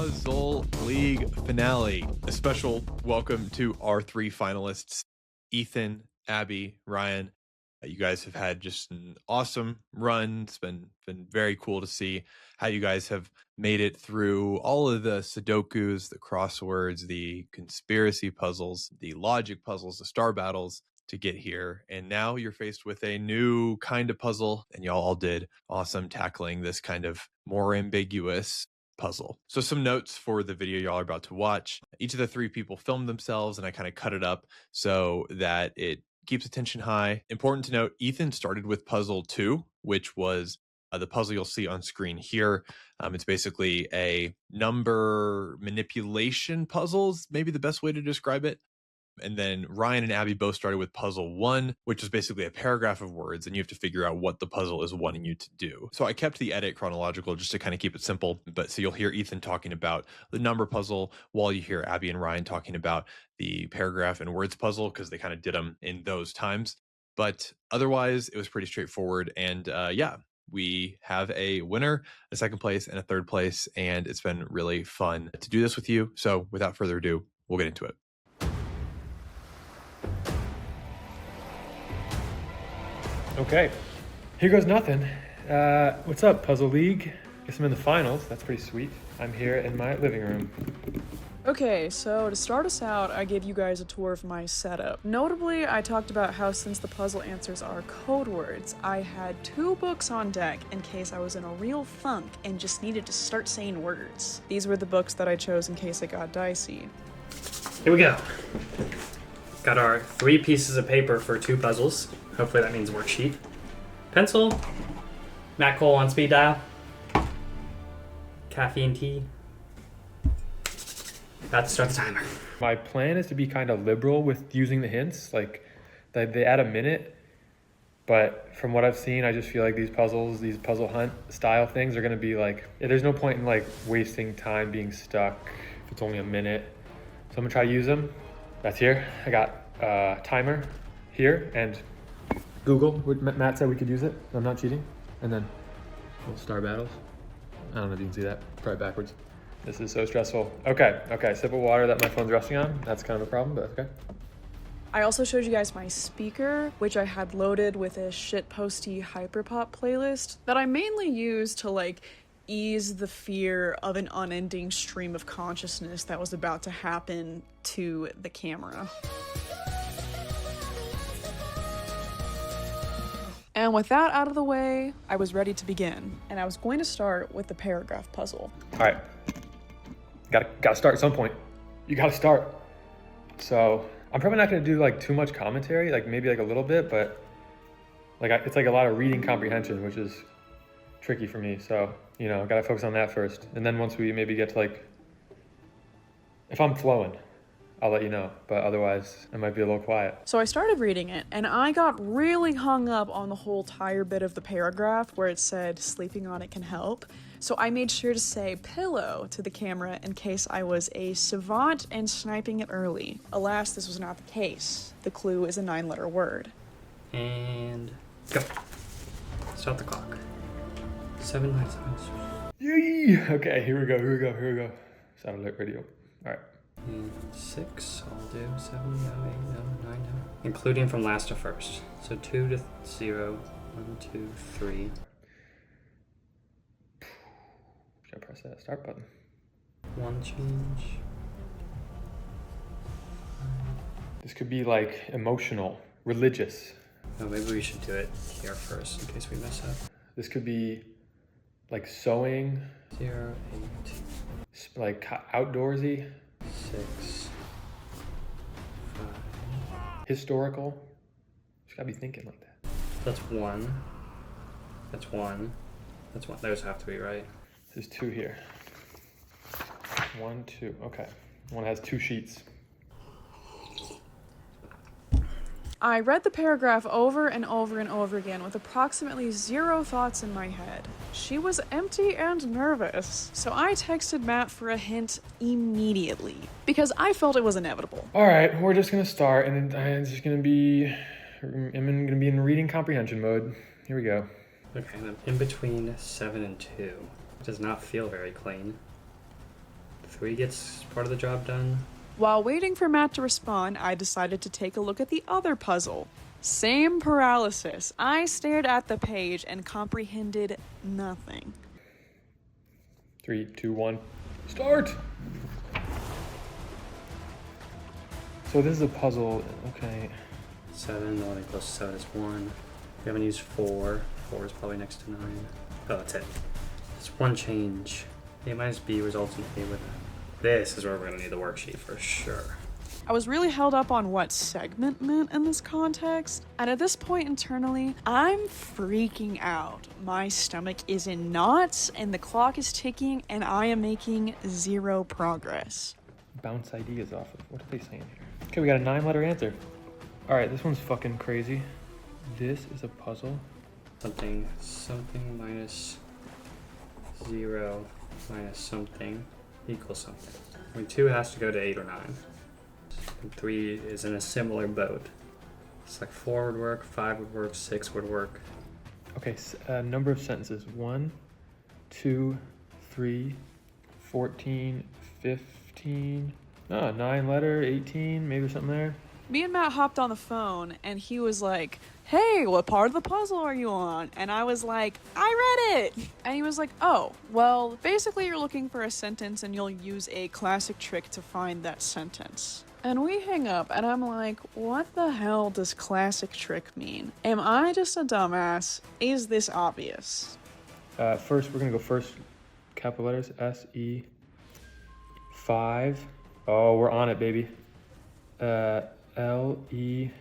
Puzzle League finale. A special welcome to our three finalists, Ethan, Abby, Ryan. You guys have had just an awesome run. It's been very cool to see how you guys have made it through all of the Sudokus, the crosswords, the conspiracy puzzles, the logic puzzles, the star battles to get here. And now you're faced with a new kind of puzzle, and y'all all did awesome tackling this kind of more ambiguous puzzle. So some notes for the video y'all are about to watch. Each of the three people filmed themselves, and I kind of cut it up so that it keeps attention high. Important to note, Ethan started with puzzle 2, which was the puzzle you'll see on screen here. It's basically a number manipulation puzzles, maybe the best way to describe it. And then Ryan and Abby both started with puzzle 1, which is basically a paragraph of words, and you have to figure out what the puzzle is wanting you to do. So I kept the edit chronological just to kind of keep it simple. But so you'll hear Ethan talking about the number puzzle while you hear Abby and Ryan talking about the paragraph and words puzzle, because they kind of did them in those times. But otherwise, it was pretty straightforward. And yeah, we have a winner, a second place, and a third place. And it's been really fun to do this with you. So without further ado, we'll get into it. Okay, here goes nothing. What's up, Puzzle League? Guess I'm in the finals. That's pretty sweet. I'm here in my living room. Okay, so to start us out, I gave you guys a tour of my setup. Notably, I talked about how since the puzzle answers are code words, I had 2 books on deck in case I was in a real funk and just needed to start saying words. These were the books that I chose in case it got dicey. Here we go. Got our 3 pieces of paper for 2 puzzles. Hopefully that means worksheet. Pencil. Matt Cole on speed dial. Caffeine tea. About to start the timer. My plan is to be kind of liberal with using the hints. Like, they add a minute, but from what I've seen, I just feel like these puzzle hunt style things are going to be like, there's no point in like wasting time being stuck if it's only a minute. So I'm going to try to use them. That's here. I got a timer here, and Google, Matt said we could use it. I'm not cheating. And then little star battles. I don't know if you can see that. Probably backwards. This is so stressful. Okay, sip of water that my phone's resting on. That's kind of a problem, but okay. I also showed you guys my speaker, which I had loaded with a shitposty hyperpop playlist that I mainly use to like ease the fear of an unending stream of consciousness that was about to happen to the camera. And with that out of the way, I was ready to begin, and I was going to start with the paragraph puzzle. All right, gotta start at some point. You gotta start. So I'm probably not gonna do like too much commentary, like maybe like a little bit, but like it's like a lot of reading comprehension, which is tricky for me. So, you know, gotta focus on that first. And then once we maybe get to like, if I'm flowing, I'll let you know, but otherwise it might be a little quiet. So I started reading it, and I got really hung up on the whole tire bit of the paragraph where it said sleeping on it can help. So I made sure to say pillow to the camera in case I was a savant and sniping it early. Alas, this was not the case. The clue is a 9-letter word. And go. Start the clock. 7 nights. Yay! Okay, here we go. Satellite radio. All right. And 6, I'll do 7, no, 8, no, 9, no. Including from last to first. So 2 to 0, 1, 2, 3. Should I press that start button? 1 change. This could be like emotional, religious. Oh, maybe we should do it here first in case we mess up. This could be like sewing. 0, 8. Like outdoorsy. 6, 5. Historical. Just gotta be thinking like that. That's 1. That's 1. That's 1. Those have to be right. There's 2 here. 1, 2. Okay. One has 2 sheets. I read the paragraph over and over and over again with approximately 0 thoughts in my head. She was empty and nervous, so I texted Matt for a hint immediately, because I felt it was inevitable. All right, we're just gonna start, and it's just gonna be, I'm gonna be in reading comprehension mode. Here we go. Okay, then in between 7 and 2. Does not feel very clean. 3 gets part of the job done. While waiting for Matt to respond, I decided to take a look at the other puzzle. Same paralysis. I stared at the page and comprehended nothing. 3, 2, 1, start! So this is a puzzle, okay. 7, the only close to 7 is 1. We haven't used 4. 4 is probably next to 9. Oh, that's it. It's one change. A minus B results in A with that. This is where we're gonna need the worksheet for sure. I was really held up on what segment meant in this context, and at this point internally, I'm freaking out. My stomach is in knots, and the clock is ticking, and I am making zero progress. Bounce ideas off of, what are they saying here? Okay, we got a 9-letter answer. All right, this one's fucking crazy. This is a puzzle. Something minus 0 minus something equals something. I mean, 2 has to go to 8 or 9. And 3 is in a similar boat. It's like 4 would work, 5 would work, 6 would work. Okay, number of sentences. 1, 2, 3, 14, 15. 9-letter, 18, maybe something there. Me and Matt hopped on the phone, and he was like, "Hey, what part of the puzzle are you on?" And I was like, "I read it!" And he was like, "Oh, well, basically you're looking for a sentence and you'll use a classic trick to find that sentence." And we hang up, and I'm like, what the hell does classic trick mean? Am I just a dumbass? Is this obvious? First, we're gonna go first, capital letters, S-E, 5. Oh, we're on it, baby. L-E-T-T,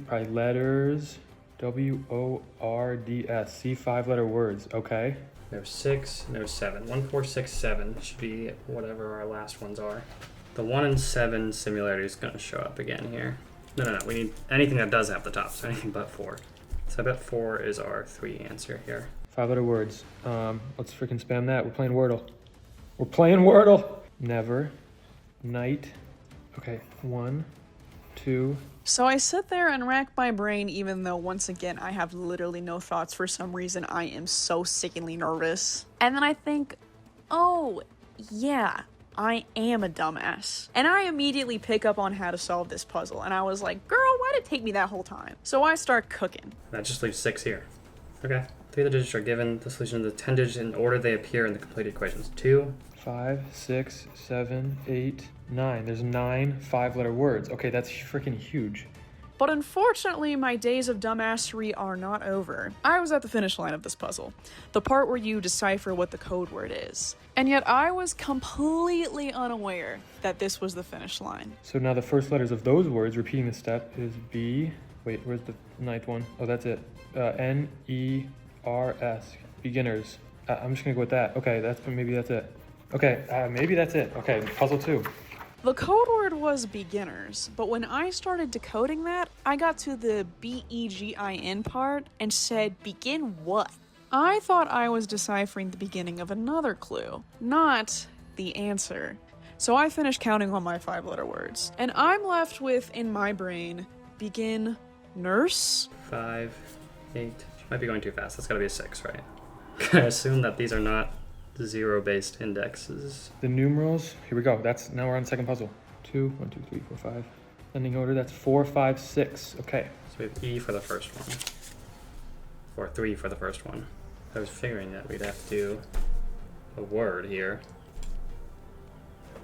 probably letters, W-O-R-D-S, C 5-letter words, okay. No 6, no 7. 1, 4, 6, 7 should be whatever our last ones are. The 1 and 7 similarity is going to show up again here. No. We need anything that does have the top, so anything but 4. So I bet 4 is our 3 answer here. 5-letter words. Let's freaking spam that. We're playing Wordle. We're playing Wordle. Never. Night. Okay, 1, 2. So I sit there and rack my brain, even though once again I have literally no thoughts for some reason. I am so sickeningly nervous. And then I think, oh, yeah, I am a dumbass. And I immediately pick up on how to solve this puzzle. And I was like, girl, why did it take me that whole time? So I start cooking. That just leaves 6 here. Okay. 3 of the digits are given the solution of the 10 digits in order they appear in the completed equations. 2, 5, 6, 7, 8, 9. There's 9 5-letter words. Okay, that's freaking huge. But unfortunately, my days of dumbassery are not over. I was at the finish line of this puzzle, the part where you decipher what the code word is. And yet I was completely unaware that this was the finish line. So now the first letters of those words, repeating the step, is B. Wait, where's the 9th one? Oh, that's it. N-E-R-S. Beginners. I'm just gonna go with that. Okay, maybe that's it. Okay, maybe that's it. Okay, puzzle 2. The code word was beginners, but when I started decoding that, I got to the B-E-G-I-N part and said, begin what? I thought I was deciphering the beginning of another clue, not the answer. So I finished counting on my 5-letter words, and I'm left with, in my brain, begin nurse? 5, 8. Might be going too fast. That's gotta be a 6, right? I assume that these are not 0-based indexes. The numerals, here we go. Now we're on the second puzzle. 2, 1, 2, 3, 4, 5. Ascending order, that's 4, 5, 6. Okay. So we have E for the first one. Or 3 for the first one. I was figuring that we'd have to do a word here.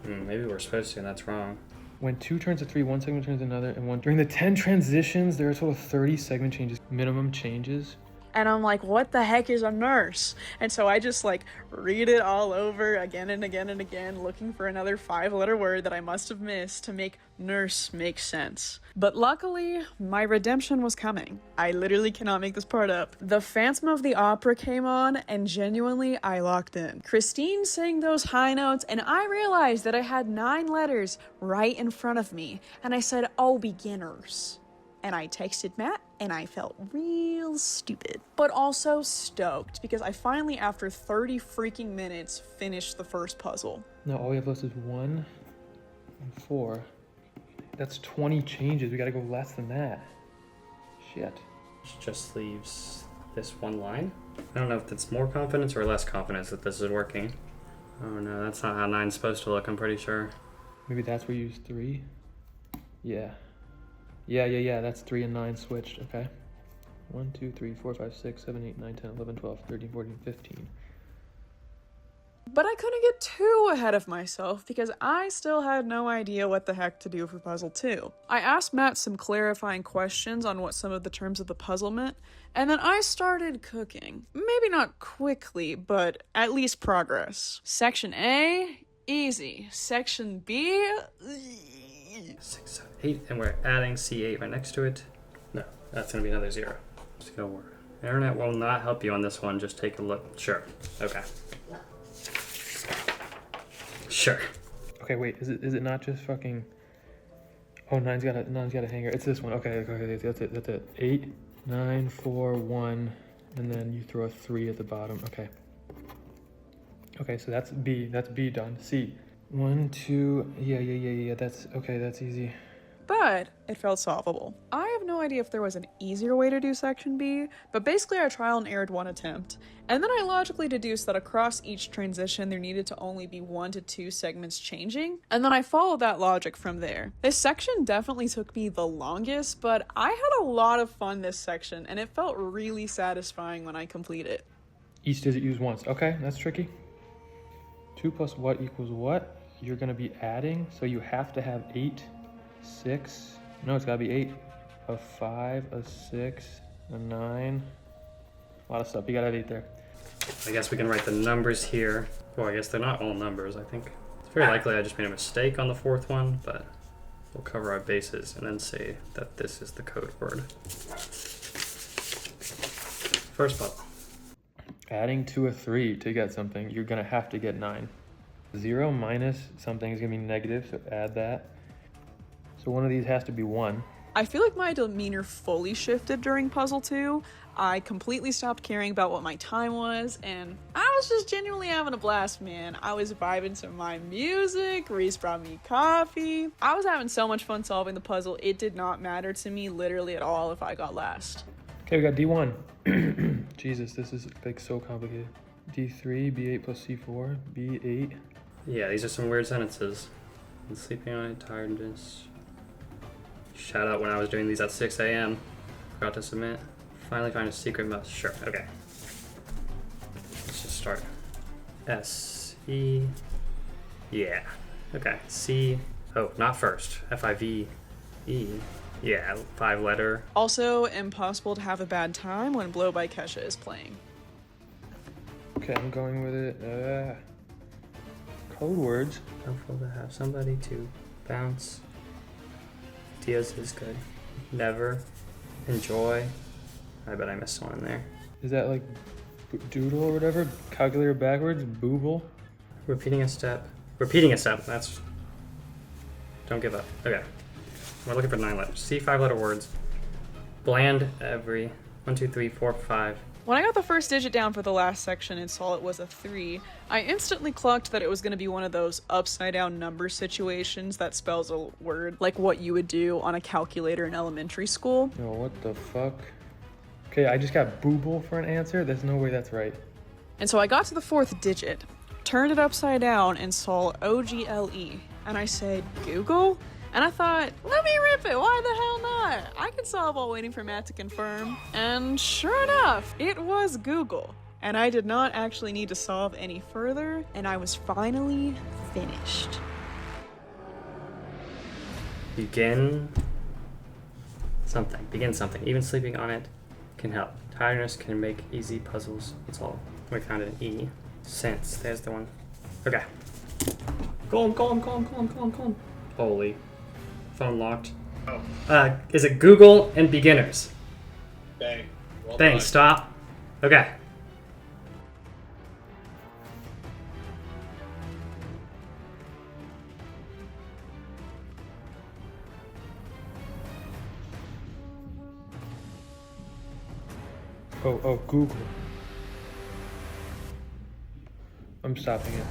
Maybe we're supposed to, and that's wrong. When 2 turns to 3, 1 segment turns to another, and one. During the 10 transitions, there are a total of 30 segment changes. Minimum changes. And I'm like, what the heck is a nurse? And so I just like read it all over again and again and again, looking for another 5-letter word that I must have missed to make nurse make sense. But luckily, my redemption was coming. I literally cannot make this part up. The Phantom of the Opera came on, and genuinely, I locked in. Christine sang those high notes, and I realized that I had 9 letters right in front of me. And I said, oh, beginners. And I texted Matt, and I felt real stupid. But also stoked, because I finally, after 30 freaking minutes, finished the first puzzle. No, all we have left is 1 and 4. That's 20 changes. We gotta go less than that. Shit. Which just leaves this one line. I don't know if that's more confidence or less confidence that this is working. Oh no, that's not how 9's supposed to look, I'm pretty sure. Maybe that's where you use 3? Yeah. Yeah, that's 3 and 9 switched, okay. 1, 2, 3, 4, 5, 6, 7, 8, 9, 10, 11, 12, 13, 14, 15. But I couldn't get too ahead of myself because I still had no idea what the heck to do for puzzle 2. I asked Matt some clarifying questions on what some of the terms of the puzzle meant, and then I started cooking. Maybe not quickly, but at least progress. Section A, easy. Section B, 6, 7, 8, and we're adding C8 right next to it. No, that's gonna be another 0. Just go work. Internet will not help you on this one, just take a look. Sure, okay. Sure. Okay, wait, is it not just fucking... Oh, 9's got a hanger. It's this one. Okay, that's it. 8, 9, 4, 1, and then you throw a 3 at the bottom. Okay. Okay, so that's B. That's B done. C. 1, 2, yeah, that's easy. but it felt solvable. I have no idea if there was an easier way to do section B, but basically I trial and errored one attempt, and then I logically deduced that across each transition there needed to only be 1 to 2 segments changing, and then I followed that logic from there. This section definitely took me the longest, but I had a lot of fun this section, and it felt really satisfying when I complete it. Each digit used once. Okay, that's tricky. 2 plus what equals what? You're gonna be adding, so you have to have 8, 6, no, it's gotta be 8, a 5, a 6, a 9, a lot of stuff, you gotta have 8 there. I guess we can write the numbers here. Well, I guess they're not all numbers, I think. It's very likely I just made a mistake on the 4th one, but we'll cover our bases and then say that this is the code word. First puzzle. Adding to a 3 to get something, you're gonna have to get 9. 0 minus something is gonna be negative, so add that. So one of these has to be 1. I feel like my demeanor fully shifted during puzzle 2. I completely stopped caring about what my time was, and I was just genuinely having a blast, man. I was vibing to my music, Reese brought me coffee. I was having so much fun solving the puzzle, it did not matter to me literally at all if I got last. Okay, we got D1. Jesus, this is like so complicated. D3, B8 plus C4, B8. Yeah, these are some weird sentences. Been sleeping on it, tiredness. Shout out when I was doing these at 6 a.m. Forgot to submit. Finally find a secret mouse. Sure, okay. Let's just start. S, E, yeah. Okay, C, oh, not first. F-I-V, E, yeah, 5-letter. Also, impossible to have a bad time when Blow by Kesha is playing. Okay, I'm going with it. Code words. Helpful to have somebody to bounce. Diaz is good. Never. Enjoy. I bet I missed one in there. Is that like doodle or whatever? Calculator backwards? Booble? Repeating a step. Repeating a step. That's... Don't give up. Okay. We're looking for 9 letters. See 5-letter words. Bland every... 1, 2, 3, 4, 5. When I got the first digit down for the last section and saw it was a 3, I instantly clocked that it was going to be one of those upside down number situations that spells a word, like what you would do on a calculator in elementary school. Yo, what the fuck? Okay, I just got booble for an answer? There's no way that's right. And so I got to the 4th digit, turned it upside down, and saw OGLE. And I said, Google? And I thought, let me rip it, why the hell not? I can solve while waiting for Matt to confirm. And sure enough, it was Google. And I did not actually need to solve any further, and I was finally finished. Begin something. Begin something. Even sleeping on it can help. Tiredness can make easy puzzles. That's all. We found an E. Sense. There's the one. Okay. Calm. Holy. Phone locked. Oh. Is it Google and beginners? Bang. Well Bang, done. stop. Okay. Oh, Google. I'm stopping it.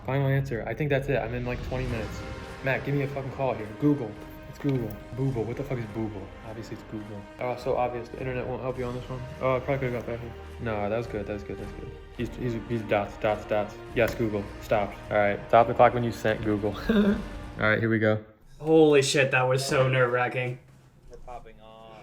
Final answer. I think that's it. I'm in like 20 minutes. Matt, give me a fucking call here. Google. It's Google. Booble. What the fuck is Booble? Obviously it's Google. Oh, so obvious. The internet won't help you on this one. Oh, I probably could have got better. No, that was good. That's good. That's good. He's dots. Yes, Google. Stopped. All right. Stop the clock when you sent Google. All right, here we go. Holy shit, that was so nerve-wracking. We're popping off.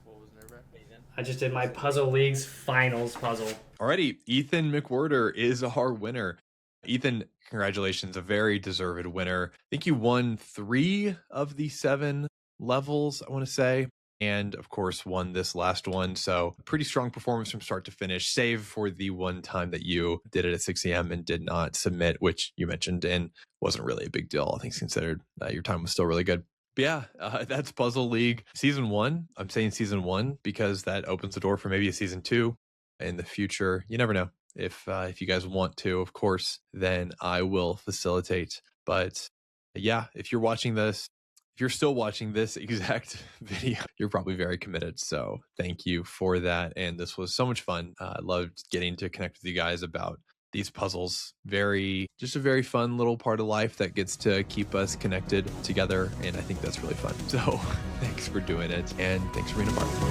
What was nerve-wracking? I just did my Puzzle League's finals puzzle. Alrighty, Ethan McWhirter is our winner. Ethan, congratulations, a very deserved winner. I think you won 3 of the 7 levels, I want to say, and of course won this last one. So pretty strong performance from start to finish, save for the one time that you did it at 6 a.m. and did not submit, which you mentioned and wasn't really a big deal, all things considered. Your time was still really good. But yeah, that's Puzzle League Season 1. I'm saying Season 1 because that opens the door for maybe a Season 2 in the future. You never know. If you guys want to, of course, then I will facilitate. But yeah, if you're watching this, if you're still watching this exact video, you're probably very committed. So thank you for that. And this was so much fun. I loved getting to connect with you guys about these puzzles. Just a very fun little part of life that gets to keep us connected together. And I think that's really fun. So thanks for doing it. And thanks for being a part.